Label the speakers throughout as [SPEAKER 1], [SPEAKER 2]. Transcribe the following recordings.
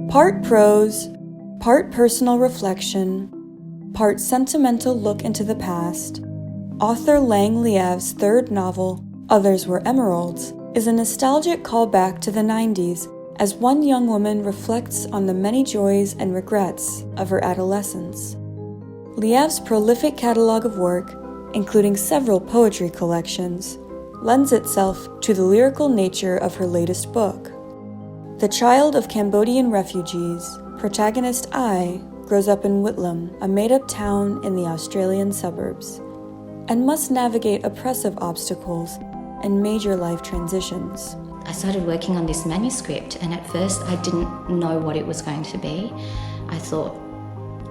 [SPEAKER 1] Part prose, part personal reflection, part sentimental look into the past, author Lang Leav's third novel, Others Were Emeralds, is a nostalgic callback to the 90s as one young woman reflects on the many joys and regrets of her adolescence. Leav's prolific catalog of work, including several poetry collections, lends itself to the lyrical nature of her latest book. The child of Cambodian refugees, protagonist Ai grows up in Whitlam, a made-up town in the Australian suburbs, and must navigate oppressive obstacles and major life transitions.
[SPEAKER 2] I started working on this manuscript, and at first I didn't know what it was going to be. I thought,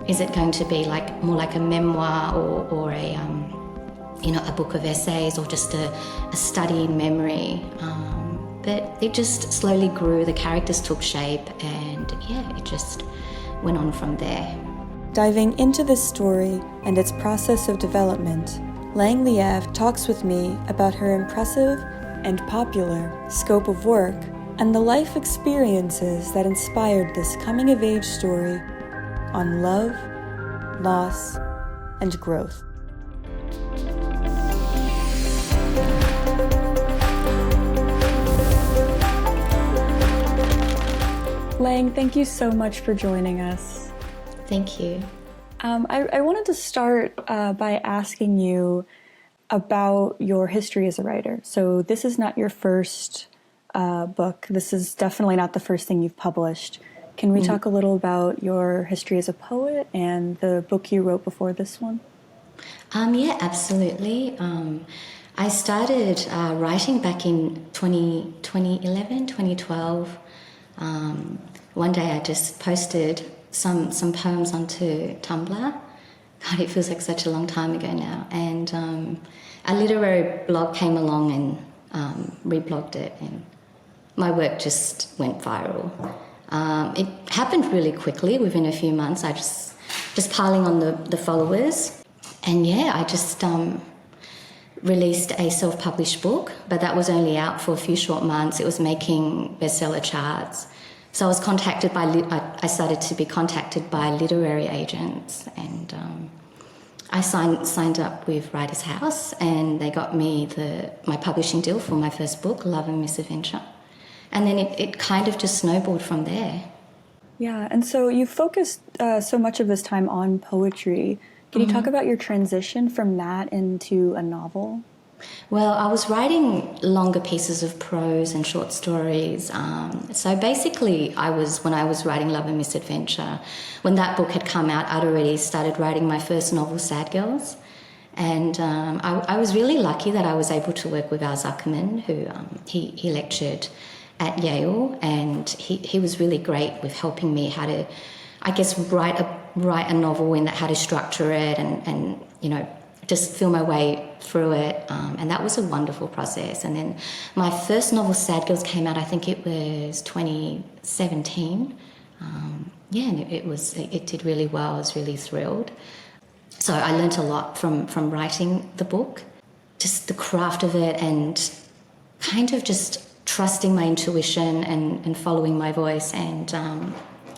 [SPEAKER 2] is it going to be more like a memoir or a book of essays or just a study in memory? But it just slowly grew, the characters took shape, and it just went on from there.
[SPEAKER 1] Diving into this story and its process of development, Lang Leav talks with me about her impressive and popular scope of work and the life experiences that inspired this coming-of-age story on love, loss, and growth. Lang, thank you so much for joining us.
[SPEAKER 2] Thank you.
[SPEAKER 1] I wanted to start by asking you about your history as a writer. So this is not your first book. This is definitely not the first thing you've published. Can we talk a little about your history as a poet and the book you wrote before this one?
[SPEAKER 2] Yeah, absolutely. I started writing back in 2011, 2012. One day I just posted some poems onto Tumblr. God, it feels like such a long time ago now. And a literary blog came along and reblogged it, and my work just went viral. It happened really quickly, within a few months. I just piling on the followers. And I just released a self-published book, but that was only out for a few short months. It was making bestseller charts. So I was I started to be contacted by literary agents, and I signed up with Writers House, and they got me my publishing deal for my first book, Love and Misadventure. And then it kind of just snowballed from there.
[SPEAKER 1] Yeah, and so you focused so much of this time on poetry. Can you talk about your transition from that into a novel?
[SPEAKER 2] Well, I was writing longer pieces of prose and short stories. So basically, when I was writing Love and Misadventure, when that book had come out, I'd already started writing my first novel, Sad Girls. And I was really lucky that I was able to work with Al Zuckerman, who he lectured at Yale, and he was really great with helping me how to, I guess, write a novel and how to structure it and just feel my way through it, and that was a wonderful process. And then my first novel, Sad Girls, came out, I think it was 2017. And it did really well. I was really thrilled. So I learnt a lot from writing the book, just the craft of it, and kind of just trusting my intuition and following my voice. And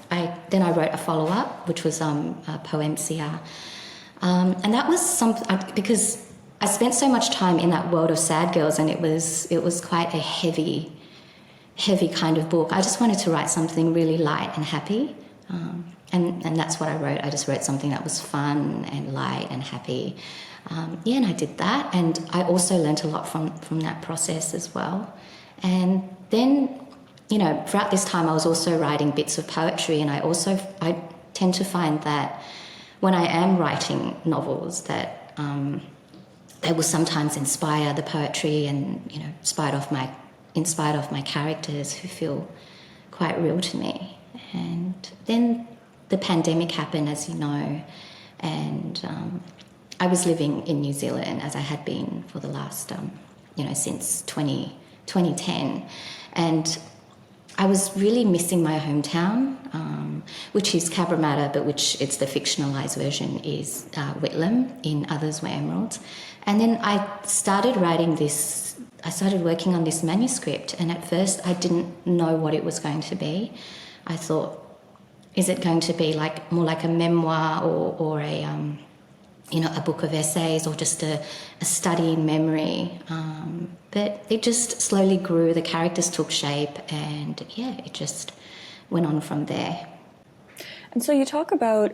[SPEAKER 2] I wrote a follow-up, which was Poencia. And that was because I spent so much time in that world of Sad Girls, and it was quite a heavy kind of book. I just wanted to write something really light and happy, and that's what I wrote. I just wrote something that was fun and light and happy. And I did that, and I also learnt a lot from that process as well. And then, throughout this time I was also writing bits of poetry, and I tend to find that when I am writing novels that they will sometimes inspire the poetry and, inspired of my characters who feel quite real to me. And then the pandemic happened, as you know, and I was living in New Zealand, as I had been for the last, since 2010. And I was really missing my hometown, which is Cabramatta, but it's the fictionalized version is Whitlam in Others Were Emeralds. And then I started working on this manuscript, and at first I didn't know what it was going to be. I thought, Is it going to be like more like a memoir or a a book of essays or just a study in memory? But it just slowly grew. The characters took shape, and it just went on from there.
[SPEAKER 1] And so you talk about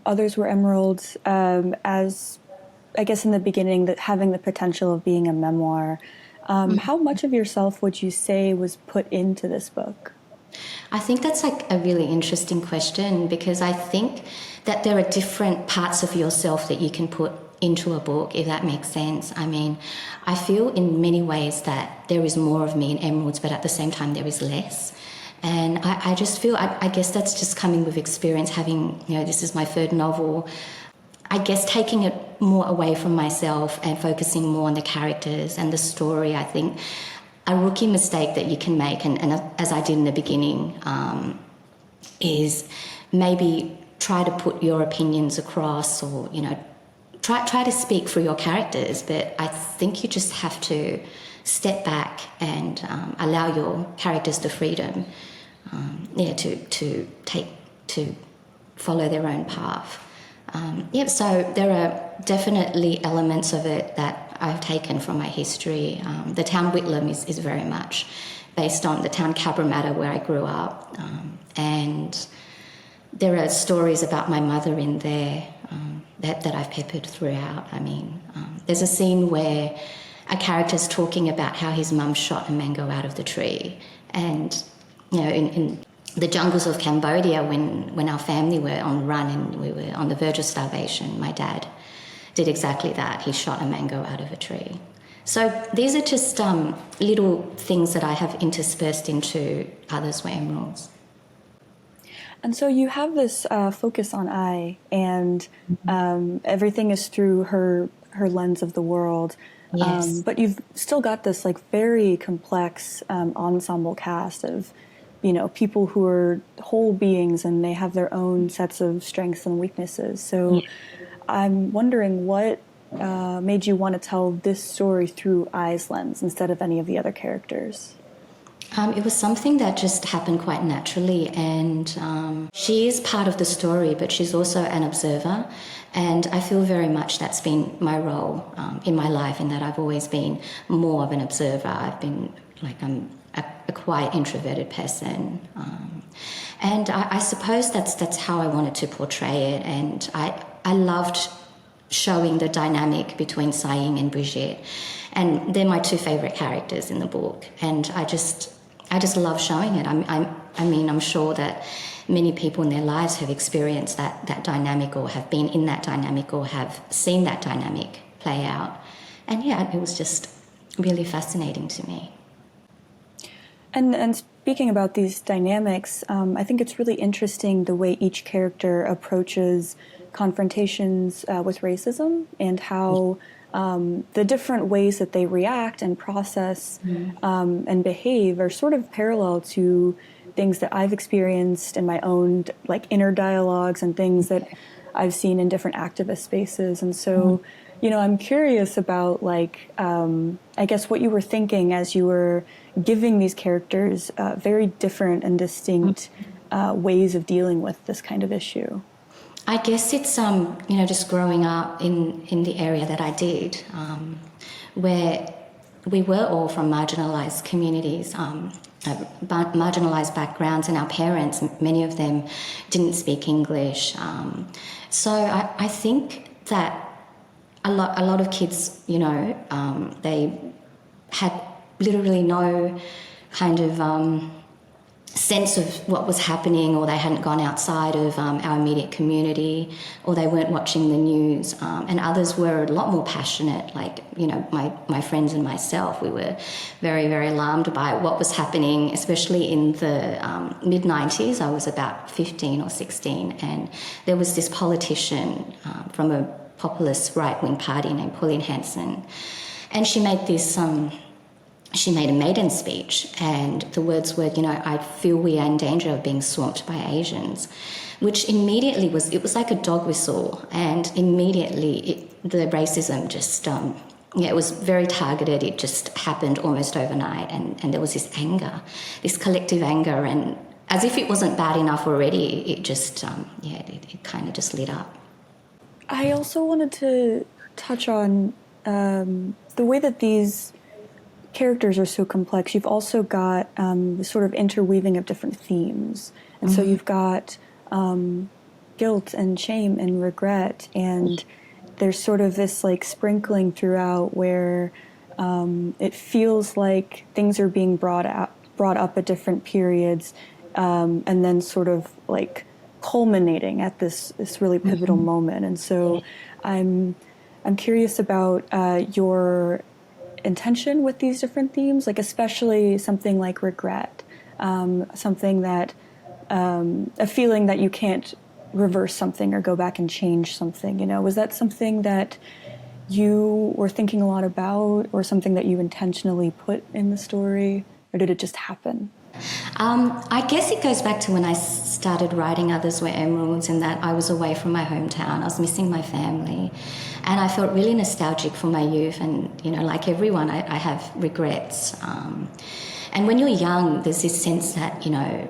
[SPEAKER 1] Others Were Emeralds as, I guess in the beginning, that having the potential of being a memoir. How much of yourself would you say was put into this book?
[SPEAKER 2] I think that's like a really interesting question, because I think that there are different parts of yourself that you can put into a book, if that makes sense. I mean, I feel in many ways that there is more of me in Emeralds, but at the same time there is less. And I just feel, I guess that's just coming with experience, having, this is my third novel. I guess taking it more away from myself and focusing more on the characters and the story. I think a rookie mistake that you can make, and as I did in the beginning, is maybe try to put your opinions across, or try to speak for your characters. But I think you just have to step back and allow your characters the freedom, to follow their own path. So there are definitely elements of it that I've taken from my history. The town Whitlam is very much based on the town Cabramatta where I grew up, and there are stories about my mother in there that I've peppered throughout. I mean, there's a scene where a character's talking about how his mum shot a mango out of the tree, and in the jungles of Cambodia, when our family were on the run and we were on the verge of starvation, my dad did exactly that. He shot a mango out of a tree. So these are just little things that I have interspersed into Others Were Emeralds.
[SPEAKER 1] And so you have this focus on I, and everything is through her lens of the world.
[SPEAKER 2] Yes.
[SPEAKER 1] But you've still got this like very complex ensemble cast of people who are whole beings, and they have their own sets of strengths and weaknesses. So I'm wondering what made you want to tell this story through I's lens instead of any of the other characters?
[SPEAKER 2] It was something that just happened quite naturally, and she is part of the story, but she's also an observer, and I feel very much that's been my role in my life, in that I've always been more of an observer. I've been I'm a quiet, introverted person, and I suppose that's how I wanted to portray it, and I loved showing the dynamic between Saying and Brigitte, and they're my two favourite characters in the book, and I just love showing it. I mean, I'm sure that many people in their lives have experienced that dynamic, or have been in that dynamic, or have seen that dynamic play out, and it was just really fascinating to me.
[SPEAKER 1] And speaking about these dynamics, I think it's really interesting the way each character approaches confrontations with racism, and how the different ways that they react and process and behave are sort of parallel to things that I've experienced in my own inner dialogues, and things that I've seen in different activist spaces. And so, I'm curious about I guess what you were thinking as you were giving these characters very different and distinct ways of dealing with this kind of issue.
[SPEAKER 2] I guess it's just growing up in the area that I did, where we were all from marginalised communities, marginalised backgrounds, and our parents, many of them, didn't speak English. So I think that a lot of kids, they had literally no kind of sense of what was happening, or they hadn't gone outside of our immediate community, or they weren't watching the news, and others were a lot more passionate, my friends and myself. We were very, very alarmed by what was happening, especially in the mid-90s. I was about 15 or 16, and there was this politician from a populist right-wing party named Pauline Hanson, and she made this she made a maiden speech, and the words were, I feel we are in danger of being swamped by Asians, which immediately it was like a dog whistle, and immediately the racism just, it was very targeted. It just happened almost overnight, and there was this anger, this collective anger, and as if it wasn't bad enough already, it just, it kind of just lit up.
[SPEAKER 1] I also wanted to touch on the way that these characters are so complex. You've also got the sort of interweaving of different themes. And so you've got guilt and shame and regret, and there's sort of this like sprinkling throughout where it feels like things are being brought up at different periods, and then sort of like culminating at this really pivotal moment. And so I'm curious about your intention with these different themes, like especially something like regret, something that a feeling that you can't reverse something or go back and change something. You know, was that something that you were thinking a lot about, or something that you intentionally put in the story, or did it just happen?
[SPEAKER 2] I guess it goes back to when I started writing Others Were Emeralds, and that I was away from my hometown. I was missing my family, and I felt really nostalgic for my youth. And, you know, like everyone, I have regrets. And when you're young, there's this sense that, you know,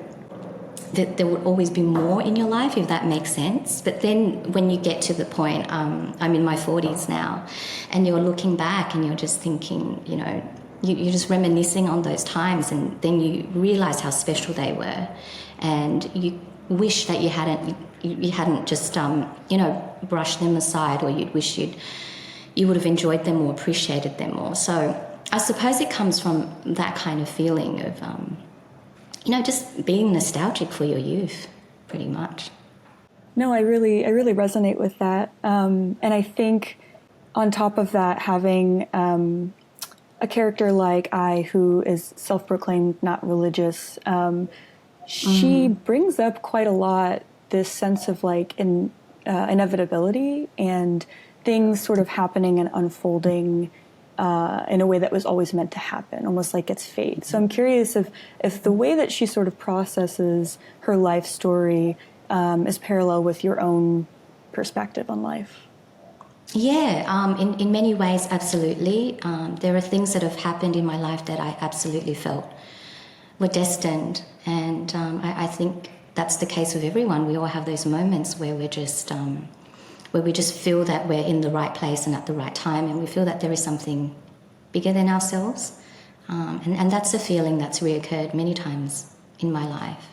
[SPEAKER 2] that there would always be more in your life, if that makes sense. But then when you get to the point, I'm in my 40s now, and you're looking back and you're just thinking, you know, you're just reminiscing on those times, and then you realise how special they were, and you wish that you hadn't just you know, brushed them aside, or you'd wish you would have enjoyed them or appreciated them more. So I suppose it comes from that kind of feeling of you know, just being nostalgic for your youth, pretty much.
[SPEAKER 1] No, I really resonate with that, and I think on top of that, having a character like I, who is self-proclaimed not religious, she brings up quite a lot this sense of like inevitability and things sort of happening and unfolding in a way that was always meant to happen, almost like it's fate. So I'm curious if the way that she sort of processes her life story is parallel with your own perspective on life.
[SPEAKER 2] Yeah, in many ways, absolutely. There are things that have happened in my life that I absolutely felt were destined, and I think that's the case with everyone. We all have those moments where we just feel that we're in the right place and at the right time, and we feel that there is something bigger than ourselves, and that's a feeling that's reoccurred many times in my life.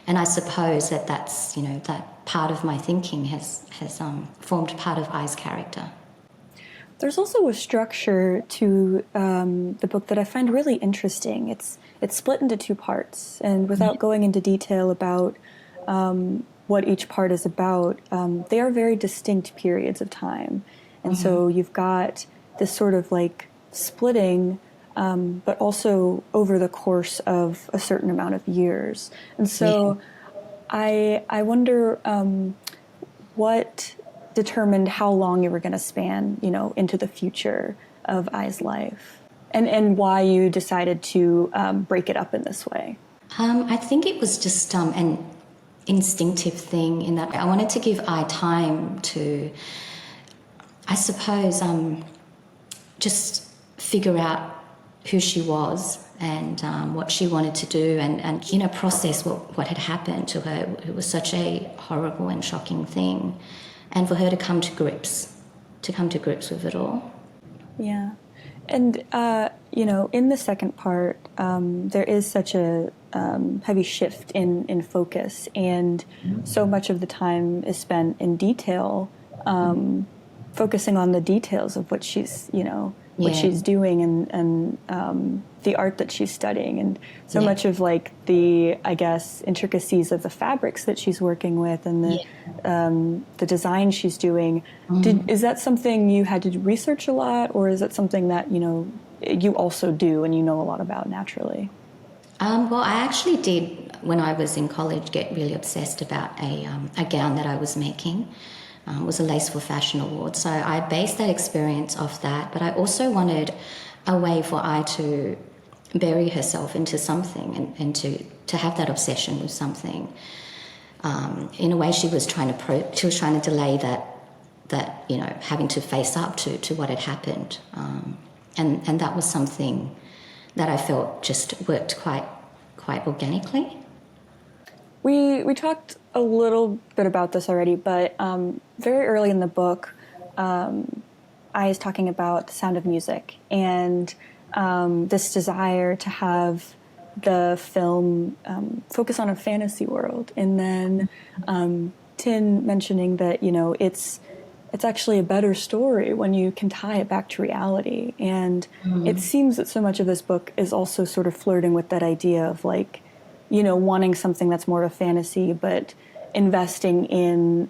[SPEAKER 2] And I suppose that's, you know, that part of my thinking has formed part of I's character.
[SPEAKER 1] There's also a structure to the book that I find really interesting. It's split into two parts, and without going into detail about what each part is about, they are very distinct periods of time. And so you've got this sort of like splitting, but also over the course of a certain amount of years. And so I wonder what determined how long you were going to span, you know, into the future of I's life, and why you decided to break it up in this way.
[SPEAKER 2] I think it was just an instinctive thing, in that I wanted to give I time to, I suppose, just figure out who she was and what she wanted to do, and you know, process what had happened to her. It was such a horrible and shocking thing, and for her to come to grips with it all.
[SPEAKER 1] Yeah. And you know, in the second part, there is such a heavy shift in focus, and so much of the time is spent in detail, focusing on the details of what she's, you know, what she's doing, and the art that she's studying, and so much of like the, I guess, intricacies of the fabrics that she's working with, and the design she's doing. Is that something you had to research a lot, or is it something that, you know, you also do and you know a lot about naturally?
[SPEAKER 2] Well, I actually did, when I was in college, get really obsessed about a gown that I was making. It was a Lace for Fashion award. So I based that experience off that, but I also wanted a way for I to bury herself into something, and to have that obsession with something. In a way, she was trying to delay that you know, having to face up to what had happened, and that was something that I felt just worked quite organically.
[SPEAKER 1] We talked a little bit about this already, but very early in the book, I was talking about the sound of music and this desire to have the film focus on a fantasy world, and then Tin mentioning that it's actually a better story when you can tie it back to reality. And it seems that so much of this book is also sort of flirting with that idea of like, wanting something that's more of a fantasy, but investing in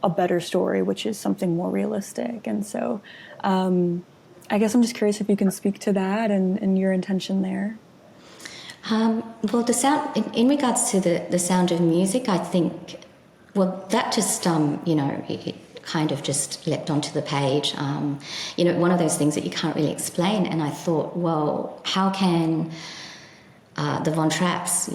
[SPEAKER 1] a better story, which is something more realistic. And so I guess I'm just curious if you can speak to that and your intention there.
[SPEAKER 2] Well, the sound, in regards to the sound of music, I think, well, that just, it kind of just leapt onto the page. One of those things that you can't really explain. And I thought, well, how can the Von Trapps,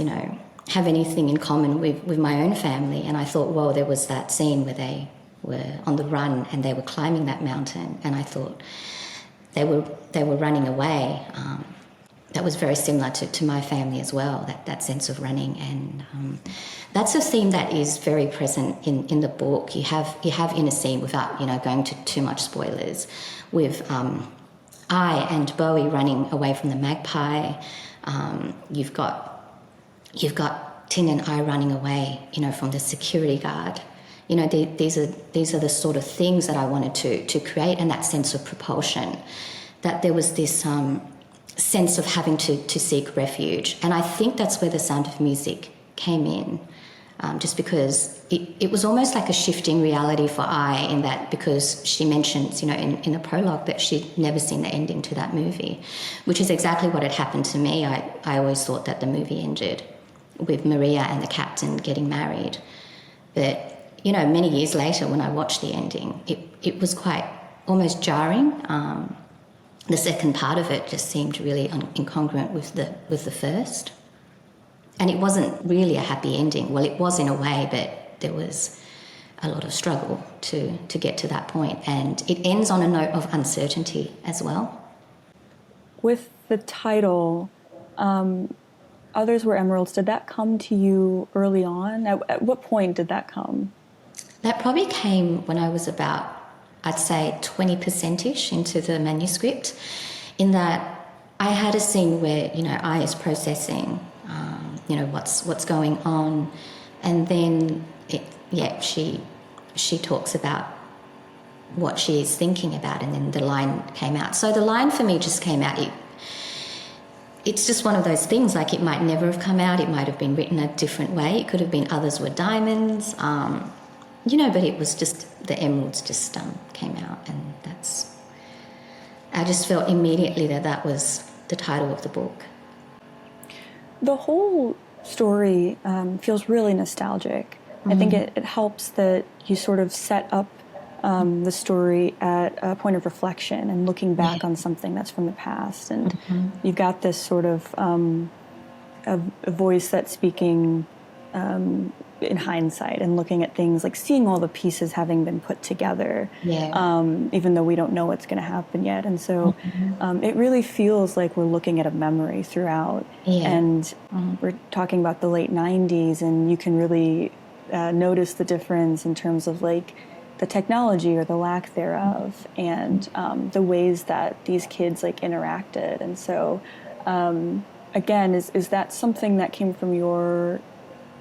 [SPEAKER 2] have anything in common with my own family? And I thought, well, there was that scene where they were on the run and they were climbing that mountain, and I thought they were running away. That was very similar to my family as well, that sense of running. And that's a theme that is very present in the book. You have in a scene, without going to too much spoilers, with I and Bowie running away from the magpie. You've got Tin and I running away, from the security guard. These are the sort of things that I wanted to create, and that sense of propulsion, that there was this sense of having to seek refuge. And I think that's where the sound of music came in, just because it was almost like a shifting reality for I, in that, because she mentions, in the prologue, that she'd never seen the ending to that movie, which is exactly what had happened to me. I always thought that the movie ended with Maria and the captain getting married. But, many years later, when I watched the ending, it was quite almost jarring. The second part of it just seemed really incongruent with the first. And it wasn't really a happy ending. Well, it was in a way, but there was a lot of struggle to get to that point. And it ends on a note of uncertainty as well.
[SPEAKER 1] With the title, Others Were Emeralds, did that come to you early on? At what point did that come? That
[SPEAKER 2] probably came when I was about, I'd say, 20%-ish into the manuscript, in that I had a scene where, I is processing, what's going on, and then she talks about what she is thinking about, and then the line came out. So the line for me just came out. It's just one of those things, like it might never have come out, it might have been written a different way, it could have been Others Were Diamonds, but it was just, the emeralds just came out, and I just felt immediately that was the title of the book.
[SPEAKER 1] The whole story feels really nostalgic. I think it helps that you sort of set up the story at a point of reflection and looking back on something that's from the past. And you've got this sort of a voice that's speaking in hindsight and looking at things, like seeing all the pieces having been put together, even though we don't know what's going to happen yet. And so it really feels like we're looking at a memory throughout. And we're talking about the late 90s, and you can really notice the difference in terms of like the technology or the lack thereof, and the ways that these kids like interacted. And so again, is that something that came from your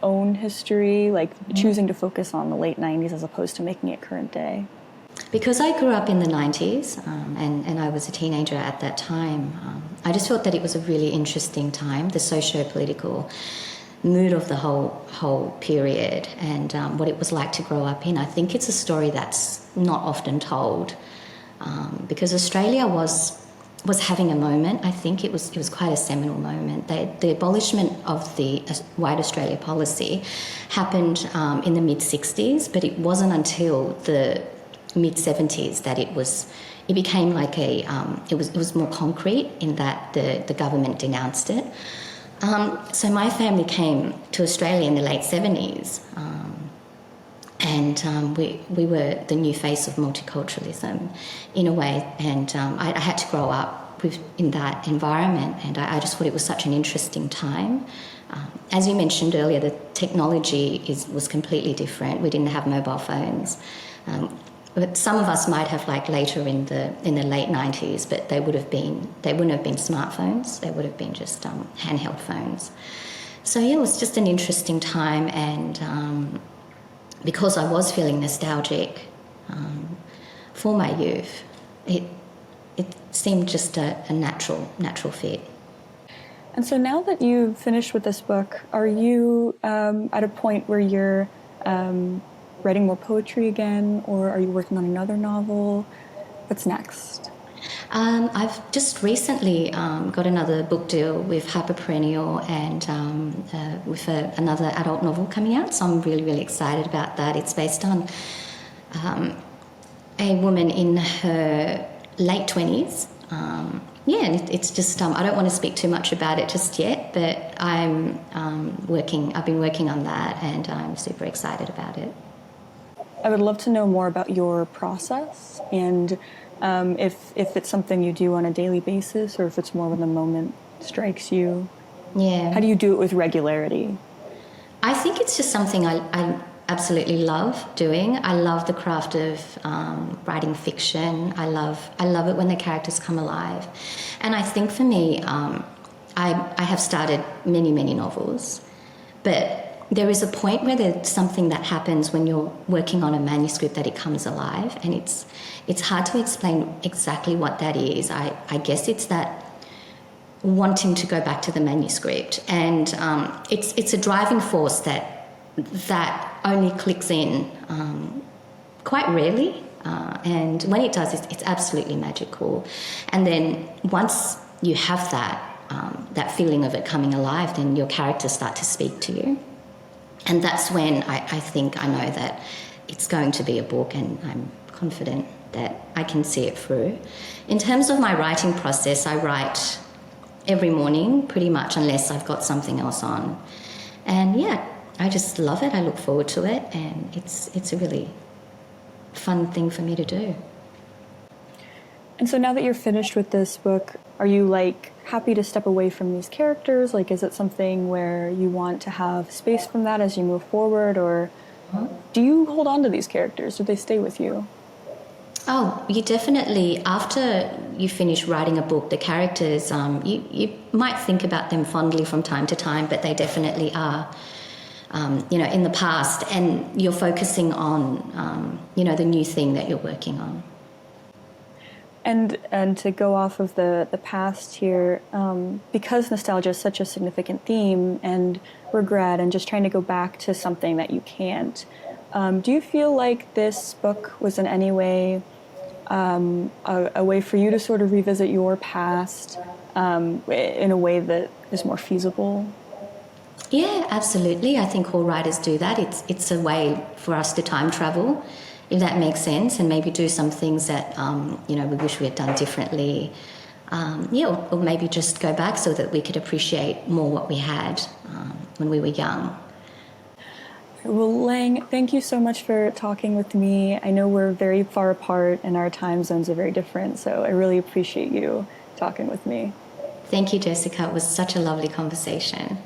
[SPEAKER 1] own history, like choosing to focus on the late 90s as opposed to making it current day?
[SPEAKER 2] Because I grew up in the 90s and I was a teenager at that time, I just felt that it was a really interesting time, the socio-political mood of the whole period, and what it was like to grow up in. I think it's a story that's not often told, because Australia was having a moment. I think it was quite a seminal moment. The abolishment of the White Australia policy happened in the mid-60s, but it wasn't until the mid-70s that it became like it was more concrete, in that the government denounced it. So my family came to Australia in the late 70s, and we were the new face of multiculturalism in a way, and I had to grow up up with in that environment, and I just thought it was such an interesting time. As you mentioned earlier, the technology was completely different. We didn't have mobile phones. But some of us might have like later in the late 90s, but they wouldn't have been smartphones. They would have been just handheld phones. So yeah, it was just an interesting time, and because I was feeling nostalgic for my youth, it seemed just a natural fit.
[SPEAKER 1] And so now that you've finished with this book, are you at a point where you're writing more poetry again, or are you working on another novel? What's next?
[SPEAKER 2] I've just recently got another book deal with Harper Perennial, and with another adult novel coming out, so I'm really, really excited about that. It's based on a woman in her late 20s. And it's just, I don't want to speak too much about it just yet, but I've been working on that, and I'm super excited about it.
[SPEAKER 1] I would love to know more about your process, and if it's something you do on a daily basis, or if it's more when the moment strikes you.
[SPEAKER 2] Yeah.
[SPEAKER 1] How do you do it with regularity?
[SPEAKER 2] I think it's just something I absolutely love doing. I love the craft of writing fiction. I love it when the characters come alive. And I think for me, I have started many, many novels, but there is a point where there's something that happens when you're working on a manuscript that it comes alive, and it's hard to explain exactly what that is. I guess it's that wanting to go back to the manuscript, and it's a driving force that only clicks in quite rarely, and when it does, it's absolutely magical. And then once you have that feeling of it coming alive, then your characters start to speak to you, and that's when I think I know that it's going to be a book, and I'm confident that I can see it through. In terms of my writing process, I write every morning pretty much, unless I've got something else on, and yeah, I just love it. I look forward to it, and it's a really fun thing for me to do.
[SPEAKER 1] And so now that you're finished with this book, are you like happy to step away from these characters? Like, is it something where you want to have space from that as you move forward, or do you hold on to these characters? Do they stay with you?
[SPEAKER 2] Oh, you definitely, after you finish writing a book, the characters, you might think about them fondly from time to time, but they definitely are, in the past, and you're focusing on, the new thing that you're working on.
[SPEAKER 1] And to go off of the past here, because nostalgia is such a significant theme, and regret, and just trying to go back to something that you can't, do you feel like this book was in any way a way for you to sort of revisit your past in a way that is more feasible?
[SPEAKER 2] Yeah, absolutely. I think all writers do that. It's a way for us to time travel, if that makes sense, and maybe do some things that we wish we had done differently. Or maybe just go back so that we could appreciate more what we had when we were young.
[SPEAKER 1] Well, Lang, thank you so much for talking with me. I know we're very far apart and our time zones are very different, so I really appreciate you talking with me.
[SPEAKER 2] Thank you, Jessica. It was such a lovely conversation.